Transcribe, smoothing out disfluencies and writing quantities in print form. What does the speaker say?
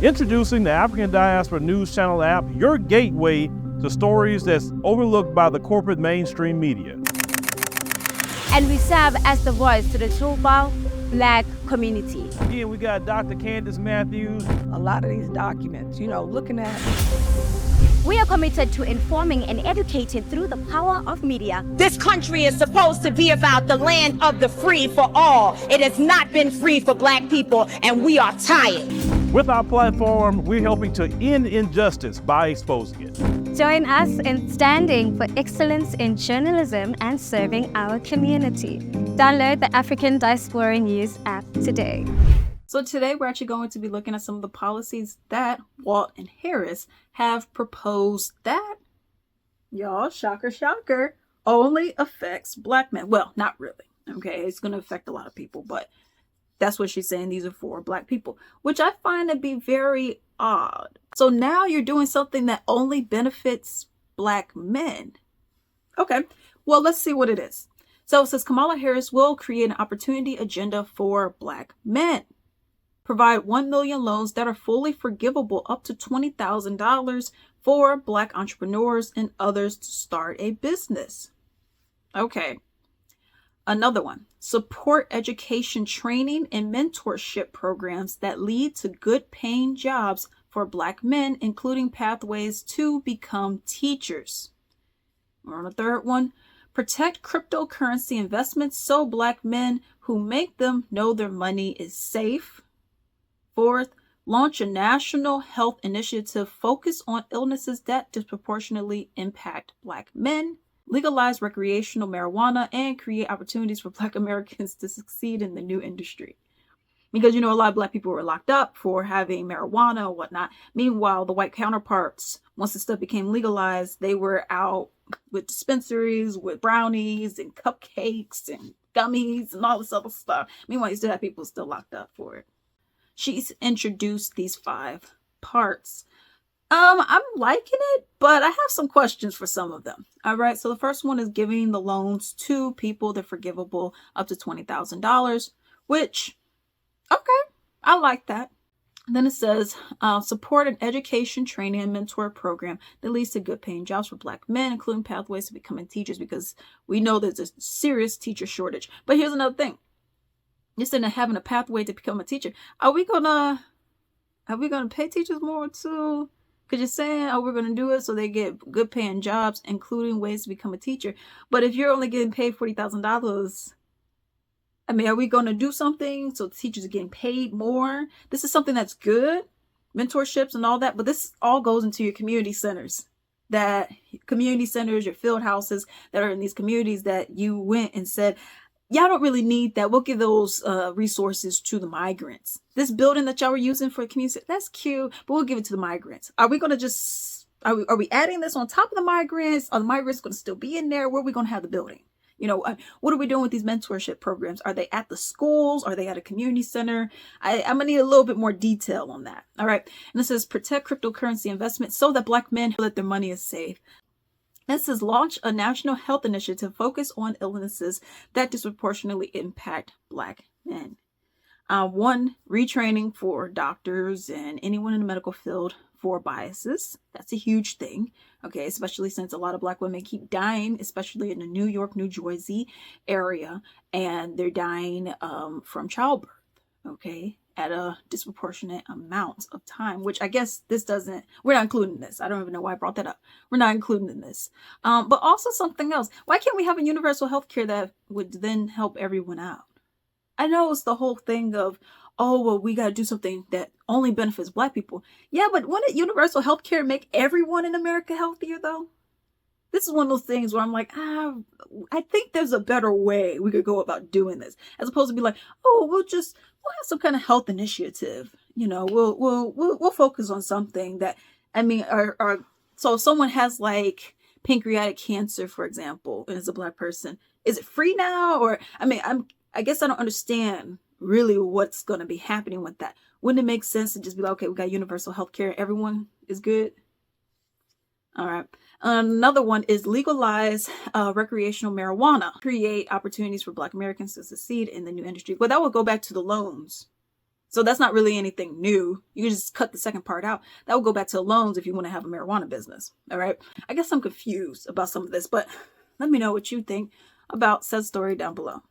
Introducing the African Diaspora News Channel app, your gateway to stories that's overlooked by the corporate mainstream media. And we serve as the voice to the Tuba Black community. Again, we got Dr. Candace Matthews. A lot of these documents, looking at. We are committed to informing and educating through the power of media. This country is supposed to be about the land of the free for all. It has not been free for Black people, and we are tired. With our platform, we're helping to end injustice by exposing it. Join us in standing for excellence in journalism and serving our community. Download the African Diaspora News app today. So today we're actually going to be looking at some of the policies that Walt and Harris have proposed that, y'all, shocker, shocker, only affects Black men. Well, not really. Okay, it's going to affect a lot of people, but that's what she's saying. These are for Black people, which I find to be very odd. So now you're doing something that only benefits Black men. Okay, well, let's see what it is. So it says Kamala Harris will create an opportunity agenda for Black men. Provide 1 million loans that are fully forgivable up to $20,000 for Black entrepreneurs and others to start a business. Okay. Another one. Support education training and mentorship programs that lead to good paying jobs for Black men, including pathways to become teachers. We're on a third one. Protect cryptocurrency investments so Black men who make them know their money is safe. Fourth, launch a national health initiative focused on illnesses that disproportionately impact Black men. Legalize recreational marijuana and create opportunities for Black Americans to succeed in the new industry. Because, a lot of Black people were locked up for having marijuana or whatnot. Meanwhile, the white counterparts, once the stuff became legalized, they were out with dispensaries, with brownies and cupcakes and gummies and all this other stuff. Meanwhile, you still have people still locked up for it. She's introduced these 5 parts. I'm liking it, but I have some questions for some of them. All right. So the first one is giving the loans to people that are forgivable up to $20,000, which, okay, I like that. And then it says support an education, training, and mentor program that leads to good paying jobs for Black men, including pathways to becoming teachers, because we know there's a serious teacher shortage. But here's another thing. Instead of having a pathway to become a teacher, are we gonna pay teachers more too? Because you're saying, we're gonna do it so they get good paying jobs, including ways to become a teacher. But if you're only getting paid $40,000, are we gonna do something so teachers are getting paid more? This is something that's good, mentorships and all that. But this all goes into your community centers. Your field houses that are in these communities that you went and said, y'all don't really need that. We'll give those resources to the migrants. This building that y'all were using for the community, that's cute, but we'll give it to the migrants. Are we going to are we adding this on top of the migrants? Are the migrants going to still be in there? Where are we going to have the building? What are we doing with these mentorship programs? Are they at the schools? Are they at a community center? I'm going to need a little bit more detail on that. All right. And this says protect cryptocurrency investments so that Black men feel that their money is safe. This says launch a national health initiative focused on illnesses that disproportionately impact Black men. 1, retraining for doctors and anyone in the medical field for biases. That's a huge thing. Okay, especially since a lot of Black women keep dying, especially in the New York, New Jersey area, and they're dying from childbirth. Okay, at a disproportionate amount of time, which I guess we're not including this. I don't even know why I brought that up. We're not including in this. But also something else. Why can't we have a universal health care that would then help everyone out? I know it's the whole thing of, we got to do something that only benefits Black people. Yeah, but wouldn't universal health care make everyone in America healthier though? This is one of those things where I'm like, I think there's a better way we could go about doing this, as opposed to be like, we'll have some kind of health initiative. We'll focus on something that, so if someone has like pancreatic cancer, for example, and is a Black person, is it free now? Or, I guess I don't understand really what's going to be happening with that. Wouldn't it make sense to just be like, okay, we got universal health care. Everyone is good. All right. Another one is legalize recreational marijuana. Create opportunities for Black Americans to succeed in the new industry. Well, that will go back to the loans. So that's not really anything new. You can just cut the second part out. That will go back to loans if you want to have a marijuana business. All right. I guess I'm confused about some of this, but let me know what you think about said story down below.